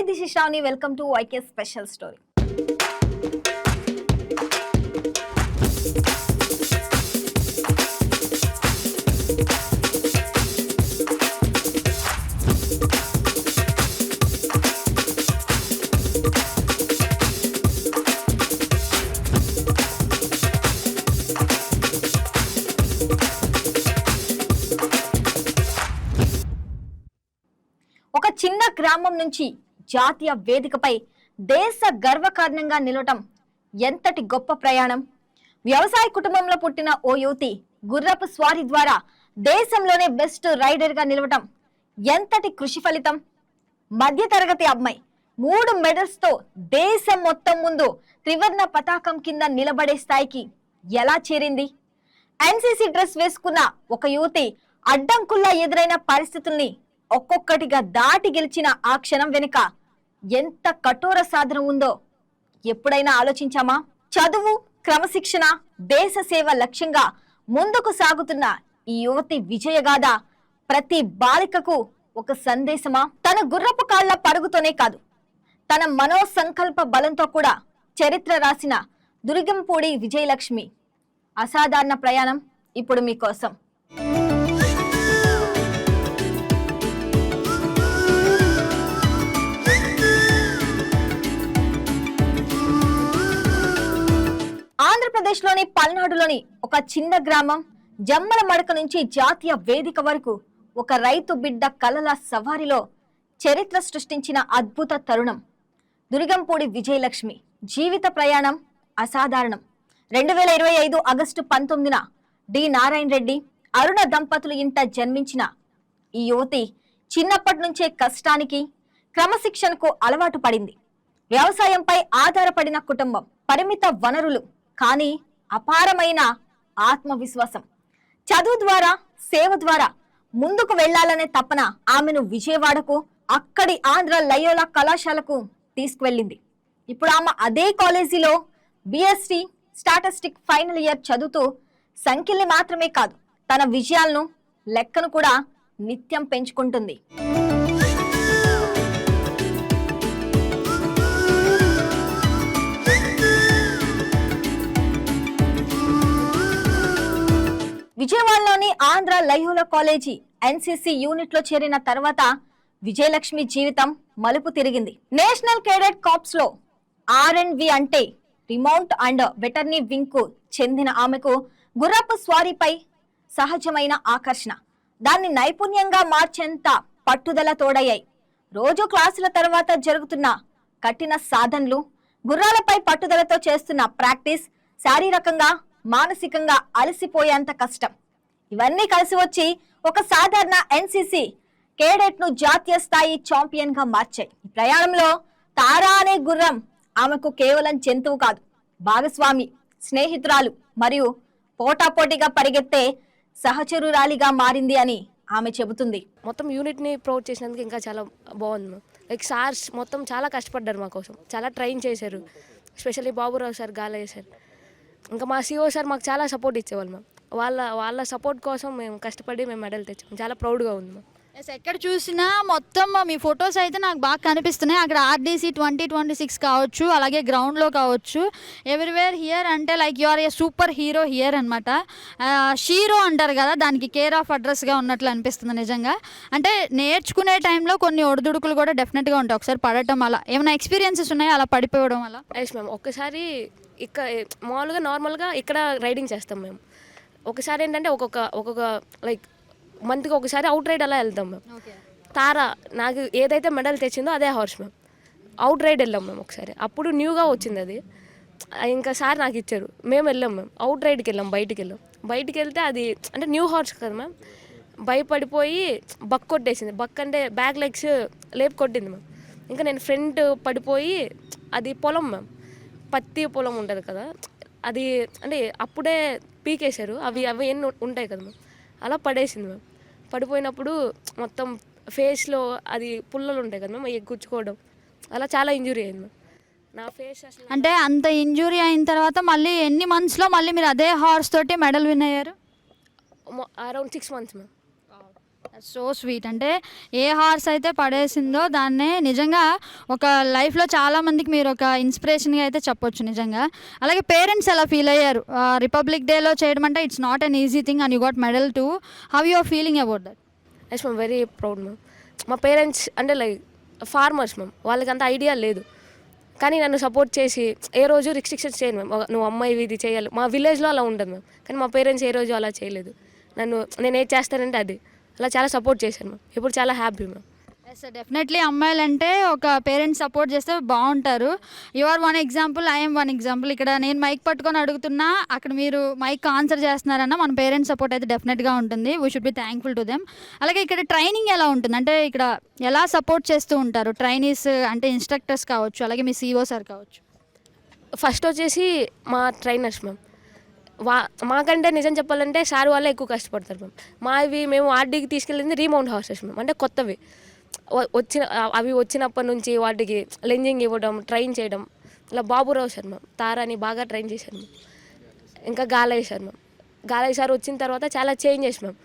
Hi, this is Shravani. Welcome to YK Special Story. ఒక చిన్న గ్రామం నుంచి జాతీయ వేదికపై దేశ గర్వకారణంగా నిలవటం ఎంతటి గొప్ప ప్రయాణం. వ్యవసాయ కుటుంబంలో పుట్టిన ఓ యువతి గుర్రపు స్వారీ ద్వారా దేశంలోనే బెస్ట్ రైడర్ గా నిలవటం ఎంతటి కృషి ఫలితం. మధ్యతరగతి అమ్మాయి 3 మెడల్స్ తో దేశం మొత్తం ముందు త్రివర్ణ పతాకం కింద నిలబడే స్థాయికి ఎలా చేరింది. ఎన్సీసీ డ్రెస్ వేసుకున్న ఒక యువతి అడ్డంకుల్లా ఎదురైన పరిస్థితుల్ని ఒక్కొక్కటిగా దాటి గెలిచిన ఆ క్షణం వెనుక ఎంత కఠోర సాధన ఉందో ఎప్పుడైనా ఆలోచించామా? చదువు, క్రమశిక్షణ, దేశ సేవ లక్ష్యంగా ముందుకు సాగుతున్న ఈ యువతి విజయగాథ ప్రతి బాలికకు ఒక సందేశమా? తన గుర్రపు కాళ్ల పరుగుతోనే కాదు, తన మనోసంకల్ప బలంతో కూడా చరిత్ర రాసిన దుర్గంపూడి విజయలక్ష్మి అసాధారణ ప్రయాణం ఇప్పుడు మీకోసం. ఆంధ్రప్రదేశ్లోని పల్నాడులోని ఒక చిన్న గ్రామం జమ్మల మడక నుంచి జాతీయ వేదిక వరకు ఒక రైతు బిడ్డ కలల సవారిలో చరిత్ర సృష్టించిన అద్భుత తరుణం దుర్గంపూడి విజయలక్ష్మి జీవిత ప్రయాణం అసాధారణం. 2025 ఆగస్టు 19న డి నారాయణ రెడ్డి, అరుణ దంపతులు ఇంట జన్మించిన ఈ యువతి చిన్నప్పటి నుంచే కష్టానికి, క్రమశిక్షణకు అలవాటు పడింది. వ్యవసాయంపై ఆధారపడిన కుటుంబం, పరిమిత వనరులు, కానీ అపారమైన ఆత్మవిశ్వాసం. చదువు ద్వారా, సేవ ద్వారా ముందుకు వెళ్లాలనే తపన ఆమెను విజయవాడకు, అక్కడి ఆంధ్ర లయోలా కళాశాలకు తీసుకువెళ్ళింది. ఇప్పుడు ఆమె అదే కాలేజీలో బిఎస్సి స్టాటిస్టిక్ ఫైనల్ ఇయర్ చదువుతూ సంఖ్యల్ని మాత్రమే కాదు, తన విజయాలను, లెక్కను కూడా నిత్యం పెంచుకుంటుంది. విజయవాడలోని Andhra Loyola college NCC unit లో చేరిన తర్వాత విజయలక్ష్మి జీవితం మలుపు తిరిగింది. నేషనల్ కేడెట్ కార్ప్స్ లో R&V అంటే రిమౌంట్ అండ్ వెటర్నీ వింగ్ కు చెందిన ఆమెకు గుర్రపు స్వారీపై సహజమైన ఆకర్షణ, దాన్ని నైపుణ్యంగా మార్చేంత పట్టుదల తోడయ్యాయి. రోజు క్లాసుల తర్వాత జరుగుతున్న కఠిన సాధనలు, గుర్రాలపై పట్టుదలతో చేస్తున్న ప్రాక్టీస్, శారీరకంగా మానసికంగా అలసిపోయేంత కష్టం, ఇవన్నీ కలిసి వచ్చి ఒక సాధారణ ఎన్సీసీ కేడెట్ ను జాతీయ స్థాయి ఛాంపియన్ గా మార్చాయి. ఈ ప్రయాణంలో తారా అనే గుర్రం ఆమెకు కేవలం జంతువు కాదు, భాగస్వామి, స్నేహితురాలు మరియు పోటాపోటీగా పరిగెత్తే సహచరురాలిగా మారింది అని ఆమె చెబుతుంది. మొత్తం యూనిట్ని ప్రొవైడ్ చేసినందుకు ఇంకా చాలా బాగుంది. లైక్ సార్స్ మొత్తం చాలా కష్టపడ్డారు, మా కోసం చాలా ట్రైన్ చేశారు. Especially Baburao sir, Galaiah sir, ఇంకా మా సిఓ సార్ మాకు చాలా సపోర్ట్ ఇచ్చేవాళ్ళు మ్యామ్. వాళ్ళ సపోర్ట్ కోసం మేము కష్టపడి మేము మెడల్ తెచ్చాము. చాలా ప్రౌడ్గా ఉంది మ్యామ్. ఎక్కడ చూసినా మొత్తం మీ ఫొటోస్ అయితే నాకు బాగా కనిపిస్తున్నాయి. అక్కడ RDC 2026 కావచ్చు, అలాగే గ్రౌండ్లో కావచ్చు, ఎవ్రీవేర్ హియర్ అంటే like you are a super hero here అనమాట. షీరో అంటారు కదా, దానికి కేర్ ఆఫ్ అడ్రస్గా ఉన్నట్లు అనిపిస్తుంది నిజంగా. అంటే నేర్చుకునే టైంలో కొన్ని ఒడిదుడుకులు కూడా డెఫినెట్గా ఉంటాయి. ఒకసారి పడటం, అలా ఏమైనా ఎక్స్పీరియన్సెస్ ఉన్నాయా అలా పడిపోవడం అలా? Yes ma'am. ఒక్కసారి ఇక్కడ మామూలుగా నార్మల్గా ఇక్కడ రైడింగ్ చేస్తాం మేము. ఒకసారి ఏంటంటే ఒక్కొక్క లైక్ మంత్కి ఒకసారి అవుట్ రైడ్ అలా వెళ్తాం మేము. తారా నాకు ఏదైతే మెడల్ తెచ్చిందో అదే హార్స్ మేము. అవుట్ రైడ్ వెళ్ళాం మేము ఒకసారి, అప్పుడు న్యూగా వచ్చింది అది. ఇంకా సార్ నాకు ఇచ్చారు, మేము వెళ్ళాం మేము అవుట్ రైడ్కి వెళ్ళాం. బయటికి వెళ్తే అది అంటే న్యూ హార్స్ కదా మ్యామ్, భయపడిపోయి బక్ కొట్టేసింది. బక్ అంటే బ్యాక్ లెగ్స్ లేపు కొట్టింది మ్యామ్. ఇంకా నేను ఫ్రంట్ పడిపోయి, అది పొలం మ్యామ్, పత్తి పొలం ఉంటుంది కదా, అది అంటే అప్పుడే పీకేశారు, అవి ఎన్ని ఉంటాయి కదా మ్యామ్, అలా పడేసింది మ్యామ్. పడిపోయినప్పుడు మొత్తం ఫేస్లో అది పుల్లలు ఉంటాయి కదా మ్యామ్, అవి గుచ్చుకోవడం, అలా చాలా ఇంజురీ అయింది మ్యామ్. నా ఫేస్ అసలు అంటే అంత ఇంజురీ అయిన తర్వాత మళ్ళీ ఎన్ని మంత్స్లో మళ్ళీ మీరు అదే హార్స్ తోటి మెడల్ విన్ అయ్యారు? Around 6 months ma'am. So sweet. అంటే ఏ హార్స్ అయితే పడేసిందో దాన్నే నిజంగా ఒక లైఫ్లో చాలా మందికి మీరు ఒక ఇన్స్పిరేషన్గా అయితే చెప్పొచ్చు నిజంగా. అలాగే పేరెంట్స్ ఎలా ఫీల్ అయ్యారు రిపబ్లిక్ డేలో చేయడం అంటే it's not an easy thing and you got medal too. How you are feeling about that? Yes ma'am, very proud ma'am. మా పేరెంట్స్ అంటే లైక్ ఫార్మర్స్ మ్యామ్, వాళ్ళకి అంత ఐడియా లేదు, కానీ నన్ను సపోర్ట్ చేసి ఏ రోజు రిస్ట్రిక్షన్స్ చేయను మ్యామ్. నువ్వు అమ్మాయి ఇది చేయాలి, మా విలేజ్లో అలా ఉంటుంది మ్యామ్, కానీ మా పేరెంట్స్ ఏ రోజు అలా చేయలేదు. నేను ఏది చేస్తానంటే అది అలా చాలా సపోర్ట్ చేశాను మ్యామ్. ఇప్పుడు చాలా హ్యాపీ మ్యామ్. ఎస్ డెఫినెట్లీ అమ్మాయిలంటే ఒక పేరెంట్స్ సపోర్ట్ చేస్తే బాగుంటారు. You are one example, I'm one example. ఇక్కడ నేను మైక్ పట్టుకొని అడుగుతున్నా, అక్కడ మీరు మైక్ ఆన్సర్ చేస్తున్నారన్న మన పేరెంట్స్ సపోర్ట్ అయితే డెఫినెట్గా ఉంటుంది. We should be thankful to them. అలాగే ఇక్కడ ట్రైనింగ్ ఎలా ఉంటుంది, అంటే ఇక్కడ ఎలా సపోర్ట్ చేస్తూ ఉంటారు ట్రైనీస్, అంటే ఇన్స్ట్రక్టర్స్ కావచ్చు, అలాగే మీ సిఓ సార్ కావచ్చు? ఫస్ట్ వచ్చేసి మా ట్రైనర్స్ మ్యామ్, మాకంటే నిజం చెప్పాలంటే సార్ వాళ్ళే ఎక్కువ కష్టపడతారు మ్యామ్. మేము ఆర్డీకి తీసుకెళ్ళింది రీమౌంట్ హార్సెస్ మ్యామ్, అంటే కొత్తవి అవి వచ్చినప్పటి నుంచి వాటికి లెంజింగ్ ఇవ్వడం, ట్రైన్ చేయడం. ఇలా బాబురావు సార్ మ్యామ్ తారాని బాగా ట్రైన్ చేశారు మ్యామ్. ఇంకా Galaiah sir ma'am, Galaiah sir వచ్చిన తర్వాత చాలా చేంజెస్ మ్యామ్.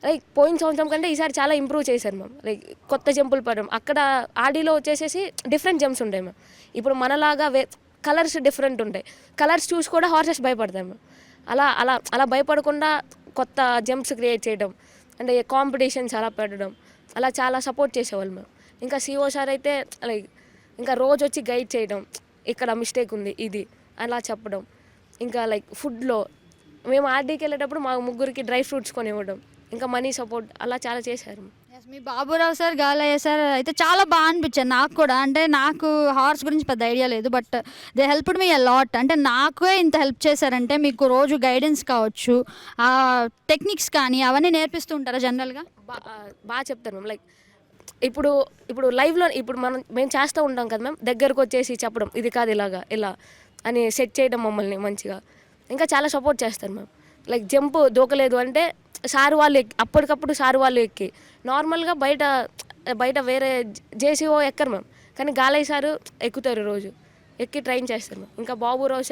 లైక్ పోయిన సంవత్సరం కంటే ఈసారి చాలా ఇంప్రూవ్ చేశారు మ్యామ్. లైక్ కొత్త జంపులు పడడం, అక్కడ ఆర్డీలో వచ్చేసేసి డిఫరెంట్ జంప్స్ ఉంటాయి మ్యామ్. ఇప్పుడు మనలాగా కలర్స్ డిఫరెంట్ ఉంటాయి, కలర్స్ చూసి కూడా హార్సెస్ భయపడతాయి మ్యామ్. అలా అలా అలా భయపడకుండా కొత్త జంప్స్ క్రియేట్ చేయడం, అంటే కాంపిటీషన్స్ అలా పెట్టడం, అలా చాలా సపోర్ట్ చేసేవాళ్ళు మేము. ఇంకా సిఓ సార్ అయితే లైక్ ఇంకా రోజు వచ్చి గైడ్ చేయడం, ఇక్కడ మిస్టేక్ ఉంది ఇది అలా చెప్పడం. ఇంకా లైక్ ఫుడ్లో మేము ఆర్డీకి వెళ్ళేటప్పుడు మా ముగ్గురికి డ్రై ఫ్రూట్స్ కొని ఇవ్వడం, ఇంకా మనీ సపోర్ట్ అలా చాలా చేశారు. మీ బాబురావు సార్, గాలయ్య సార్ అయితే చాలా బాగా అనిపించారు నాకు కూడా. అంటే నాకు హార్స్ గురించి పెద్ద ఐడియా లేదు, but they helped me a lot. అంటే నాకే ఇంత హెల్ప్ చేశారంటే మీకు రోజు గైడెన్స్ కావచ్చు, టెక్నిక్స్ కానీ అవన్నీ నేర్పిస్తూ ఉంటారా జనరల్గా? బాగా చెప్తారు మ్యామ్. లైక్ ఇప్పుడు లైవ్లో ఇప్పుడు మేము చేస్తూ ఉంటాం కదా మ్యామ్, దగ్గరకు వచ్చేసి చెప్పడం ఇది కాదు ఇలాగా ఇలా అని సెట్ చేయడం మమ్మల్ని మంచిగా. ఇంకా చాలా సపోర్ట్ చేస్తారు మ్యామ్. లైక్ జంప్ దూకలేదు అంటే సారు వాళ్ళు అప్పటికప్పుడు సారు వాళ్ళు ఎక్కి, నార్మల్గా బయట వేరే జేసీఓ ఎక్కరు మ్యామ్, కానీ గాలయ్య సారు ఎక్కుతారు, రోజు ఎక్కి ట్రైన్ చేస్తారు మ్యామ్. ఇంకా బాబురావు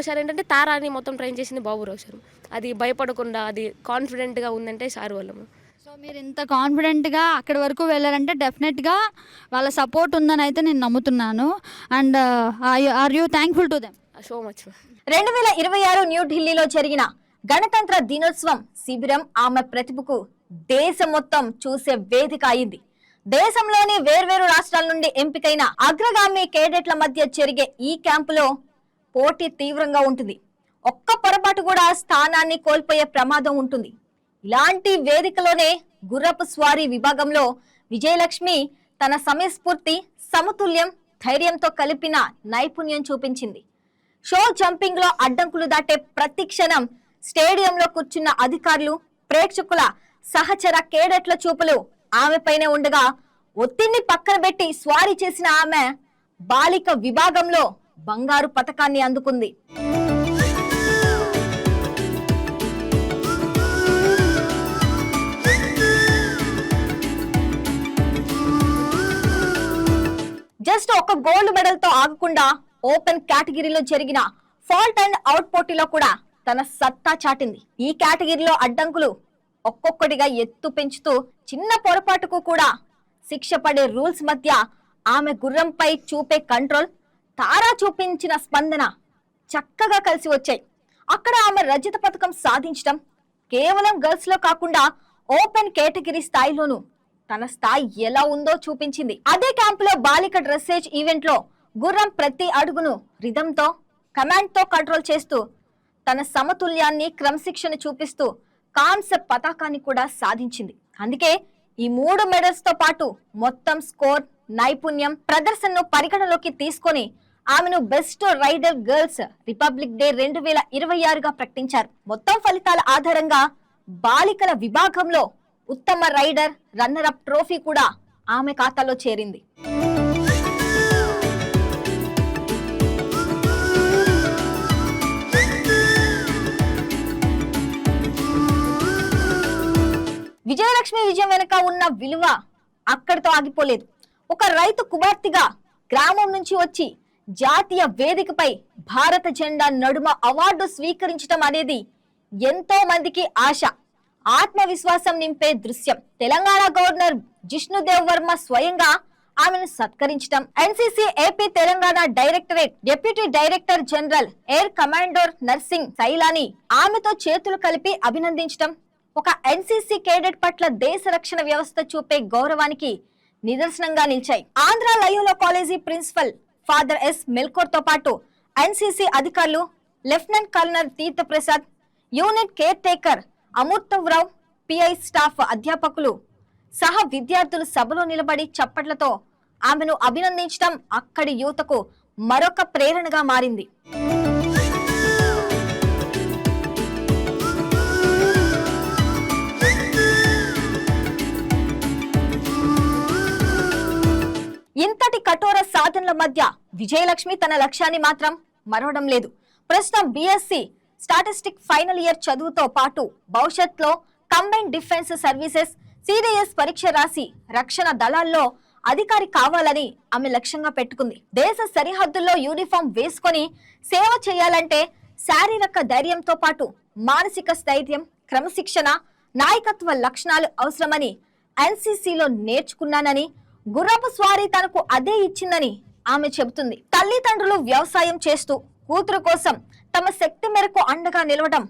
సార్ ఏంటంటే తారాని మొత్తం ట్రైన్ చేసింది బాబురావు సార్. అది భయపడకుండా అది కాన్ఫిడెంట్గా ఉందంటే సార్ వల్ల మ్యామ్. సో మీరు ఇంత కాన్ఫిడెంట్గా అక్కడి వరకు వెళ్ళారంటే డెఫినెట్గా వాళ్ళ సపోర్ట్ ఉందని అయితే నేను నమ్ముతున్నాను. And are you thankful to them? So much ma'am. 2026 న్యూఢిల్లీలో జరిగిన గణతంత్ర దినోత్సవం శిబిరం ఆమె ప్రతిభకు దేశం మొత్తం చూసే వేదిక అయింది. దేశంలోని వేర్వేరు రాష్ట్రాల నుండి ఎంపికైన అగ్రగామి కేడెట్ల మధ్య జరిగే ఈ క్యాంపులో పోటీ తీవ్రంగా ఉంటుంది. ఒక్క పొరపాటు కూడా స్థానాన్ని కోల్పోయే ప్రమాదం ఉంటుంది. ఇలాంటి వేదికలోనే గుర్రపు స్వారీ విభాగంలో విజయలక్ష్మి తన సమయస్ఫూర్తి, సమతుల్యం, ధైర్యంతో కలిపిన నైపుణ్యం చూపించింది. షో జంపింగ్ లో అడ్డంకులు దాటే ప్రతి క్షణం స్టేడియంలో కూర్చున్న అధికారులు, ప్రేక్షకుల, సహచర కేడెట్ల చూపులు ఆమెపైనే ఉండగా ఒత్తిడిని పక్కన పెట్టి స్వారీ చేసిన ఆమె బాలిక విభాగంలో బంగారు పతకాన్ని అందుకుంది. జస్ట్ ఒక గోల్డ్ మెడల్ తో ఆగకుండా ఓపెన్ కేటగిరీలో జరిగిన ఫాల్ట్ అండ్ అవుట్ పోటీలో కూడా తన సత్తా చాటింది. ఈ కేటగిరీలో అడ్డంకులు ఒక్కొక్కటిగా ఎత్తు పెంచుతూ చిన్న పొరపాటుకు కూడా శిక్ష పడే రూల్స్ మధ్య ఆమె గుర్రంపై చూపే కంట్రోల్, తారా చూపించిన స్పందన చక్కగా కలిసి వచ్చాయి. అక్కడ ఆమె రజత పథకం సాధించడం కేవలం గర్ల్స్ లో కాకుండా ఓపెన్ కేటగిరీ స్థాయిలోనూ తన స్థాయి ఎలా ఉందో చూపించింది. అదే క్యాంప్ లో బాలిక డ్రెస్సేజ్ ఈవెంట్ లో గుర్రం ప్రతి అడుగును రిథంతో, కమాండ్ తో కంట్రోల్ చేస్తూ తన సమతుల్యాన్ని, క్రమశిక్షణ చూపిస్తూ కాంస్య పతాకాన్ని కూడా సాధించింది. అందుకే ఈ 3 మెడల్స్ తో పాటు మొత్తం స్కోర్, నైపుణ్యం, ప్రదర్శనను పరిగణలోకి తీసుకొని ఆమెను best rider girls republic day 2026గా ప్రకటించారు. మొత్తం ఫలితాల ఆధారంగా బాలికల విభాగంలో ఉత్తమ రైడర్, రన్నర్ అప్ ట్రోఫీ కూడా ఆమె ఖాతాలో చేరింది. విజయలక్ష్మి విజయం వెనుక ఉన్న విలువ అక్కడితో ఆగిపోలేదు. ఒక రైతు కుమార్తెగా గ్రామం నుంచి వచ్చి జాతీయ వేదికపై భారత జెండా నడుమ అవార్డు స్వీకరించడం అనేది ఎంతో మందికి ఆశ. ఆత్మవిశ్వాసం నింపే దృశ్యం. తెలంగాణ గవర్నర్ జిష్ణుదేవ్ వర్మ స్వయంగా ఆమెను సత్కరించడం, NCC AP Telangana directorate deputy director general air commander Narsing Sailani ఆమెతో చేతులు కలిపి అభినందించడం ఒక ఎన్సీసీ కేడెట్ పట్ల దేశ రక్షణ వ్యవస్థ చూపే గౌరవానికి నిదర్శనంగా నిలిచాయి. Andhra Loyola college principal father S Melchior తో పాటు ఎన్సీసీ అధికారులు, lieutenant colonel Tirtha Prasad, unit caretaker Amurtavarao, PI staff, అధ్యాపకులు సహా విద్యార్థులు సభలో నిలబడి చప్పట్లతో ఆమెను అభినందించడం అక్కడి యువతకు మరొక ప్రేరణగా మారింది. ఇంతటి కఠోర సాధనల మధ్య విజయలక్ష్మి తన లక్ష్యాన్ని మాత్రం మరవడం లేదు. ప్రస్తుతం బీఎస్సీ స్టాటిస్టిక్ ఫైనల్ ఇయర్ చదువుతో పాటు భవిష్యత్తులో కంబైన్ డిఫెన్స్ సర్వీసెస్ సిడిఎస్ పరీక్ష రాసి రక్షణ దళాల్లో అధికారి కావాలని ఆమె లక్ష్యంగా పెట్టుకుంది. దేశ సరిహద్దుల్లో యూనిఫామ్ వేసుకొని సేవ చేయాలంటే శారీరక ధైర్యంతో పాటు మానసిక స్థైర్యం, క్రమశిక్షణ, నాయకత్వ లక్షణాలు అవసరమని ఎన్సీసీలో నేర్చుకున్నానని, గుర్రపు స్వారీ తనకు అదే ఇచ్చిందని ఆమె చెబుతుంది. తల్లిదండ్రులు వ్యవసాయం చేస్తూ కూతురు కోసం తమ శక్తి మేరకు అండగా నిలవడం,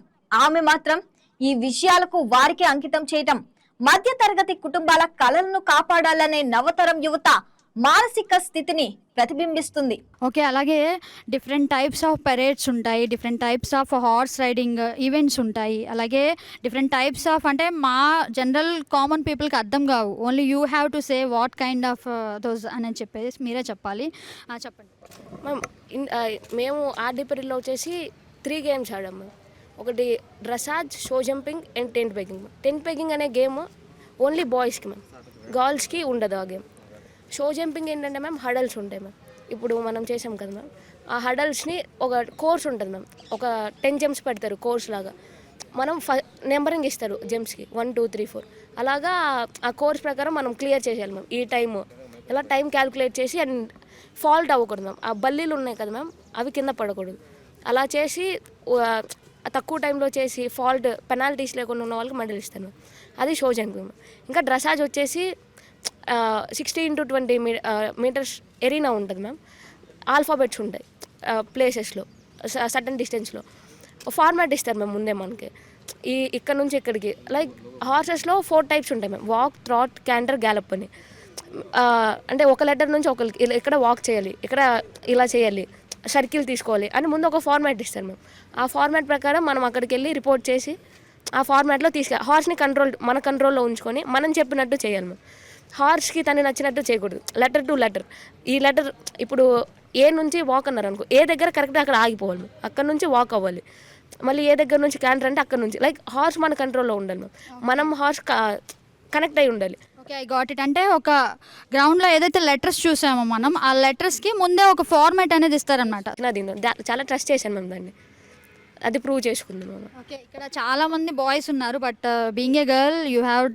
ఆమె మాత్రం ఈ విషయాలకు వారికి అంకితం చేయటం మధ్య తరగతి కుటుంబాల కలలను కాపాడాలనే నవతరం యువత మానసిక స్థితిని ప్రతిబింబిస్తుంది. ఓకే, అలాగే డిఫరెంట్ టైప్స్ ఆఫ్ పెరేడ్స్ ఉంటాయి, different types of horse riding events ఉంటాయి, అలాగే డిఫరెంట్ టైప్స్ ఆఫ్ అంటే మా జనరల్ కామన్ పీపుల్కి అర్థం కావు. Only you have to say what kind of those అని చెప్పేసి మీరే చెప్పాలి. చెప్పండి మ్యామ్. మేము ఆర్డిపరిలో వచ్చేసి 3 గేమ్స్ ఆడాం మ్యామ్. ఒకటి dressage, show jumping and tent pegging. Tent pegging అనే గేమ్ ఓన్లీ బాయ్స్కి మ్యామ్, గర్ల్స్కి ఉండదు ఆ గేమ్. షో జంపింగ్ ఏంటంటే మ్యామ్ హడల్స్ ఉంటాయి మ్యామ్. ఇప్పుడు మనం చేసాం కదా మ్యామ్, ఆ హడల్స్ని ఒక కోర్స్ ఉంటుంది మ్యామ్. ఒక 10 జంప్స్ పెడతారు కోర్స్ లాగా. మనం నెంబరింగ్ ఇస్తారు జంప్స్కి 1 2 3 4 అలాగా. ఆ కోర్స్ ప్రకారం మనం క్లియర్ చేసేయాలి మ్యామ్. ఈ టైము ఇలా టైం క్యాలిక్యులేట్ చేసి అండ్ ఫాల్ట్ అవ్వకూడదు మ్యామ్. ఆ బల్లీలు ఉన్నాయి కదా మ్యామ్, అవి కింద పడకూడదు. అలా చేసి తక్కువ టైంలో చేసి ఫాల్ట్ పెనాల్టీస్ లేకుండా ఉన్న వాళ్ళకి మెడల్ ఇస్తాను మ్యామ్. అది షో జంపింగ్ మ్యామ్. ఇంకా డ్రెసాజ్ వచ్చేసి 60 × 20 మీటర్స్ ఎరీనా ఉంటుంది మ్యామ్. ఆల్ఫాబెట్స్ ఉంటాయి ప్లేసెస్లో, సర్టన్ డిస్టెన్స్లో. ఫార్మాట్ ఇస్తారు మ్యామ్ ముందే మనకి. ఇక్కడ నుంచి ఇక్కడికి లైక్ హార్సెస్లో 4 టైప్స్ ఉంటాయి మ్యామ్. వాక్, ట్రాట్, క్యాంటర్, గ్యాలప్ అని. అంటే ఒక లెటర్ నుంచి ఒకరికి ఇక్కడ వాక్ చేయాలి, ఇక్కడ ఇలా చేయాలి, సర్కిల్ తీసుకోవాలి అని ముందు ఒక ఫార్మాట్ ఇస్తారు మ్యామ్. ఆ ఫార్మాట్ ప్రకారం మనం అక్కడికి వెళ్ళి రిపోర్ట్ చేసి ఆ ఫార్మాట్లో హార్స్ని మన కంట్రోల్లో ఉంచుకొని మనం చెప్పినట్టు చేయాలి మ్యామ్. హార్స్కి తను నచ్చినట్టు చేయకూడదు. Letter to letter. ఈ లెటర్ ఇప్పుడు ఏ నుంచి వాక్ అన్నారు అనుకో, ఏ దగ్గర కరెక్ట్గా అక్కడ ఆగిపోవాలి, అక్కడ నుంచి వాక్ అవ్వాలి. మళ్ళీ ఏ దగ్గర నుంచి క్యాంటర్ అంటే అక్కడ నుంచి. లైక్ హార్స్ మన కంట్రోల్లో ఉండాలి మ్యామ్. మనం హార్స్ కనెక్ట్ అయి ఉండాలి. Okay, I got it. అంటే ఒక గ్రౌండ్లో ఏదైతే లెటర్స్ చూసామో మనం, ఆ లెటర్స్కి ముందే ఒక ఫార్మాట్ అనేది ఇస్తారనమాట. నాది చాలా ట్రస్ట్ చేశాను మ్యామ్ దాన్ని. అది ప్రూవ్ చేసుకుంది మ్యామ్. ఓకే, ఇక్కడ చాలా మంది బాయ్స్ ఉన్నారు, but being a girl you have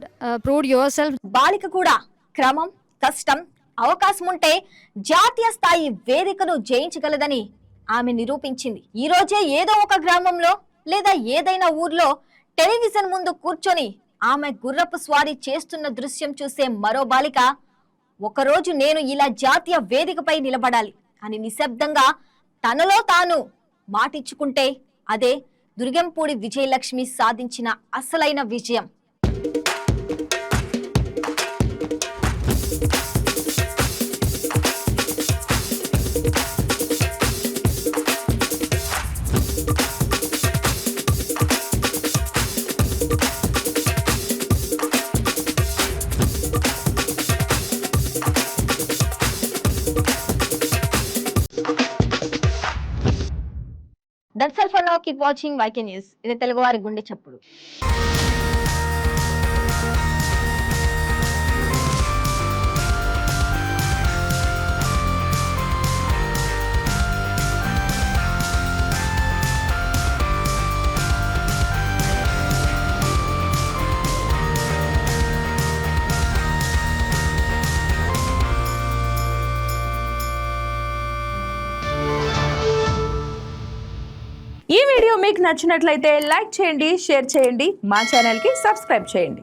proved your self. బాలిక కూడా క్రమం, కష్టం, అవకాశం ఉంటే జాతీయ స్థాయి వేదికను జయించగలదని ఆమె నిరూపించింది. ఈ రోజే ఏదో ఒక గ్రామంలో లేదా ఏదైనా ఊర్లో టెలివిజన్ ముందు కూర్చొని ఆమె గుర్రపు స్వారీ చేస్తున్న దృశ్యం చూసే మరో బాలిక ఒకరోజు నేను ఇలా జాతీయ వేదికపై నిలబడాలి అని నిశ్శబ్దంగా తనలో తాను మాటిచ్చుకుంటే అదే దుర్గంపూడి విజయలక్ష్మి సాధించిన అసలైన విజయం. That's all for now. Keep watching YK News. ఇది తెలుగువారి గుండె చప్పుడు. ఈ వీడియో మీకు నచ్చినట్లయితే లైక్ చేయండి, షేర్ చేయండి, మా ఛానల్కి సబ్స్క్రైబ్ చేయండి.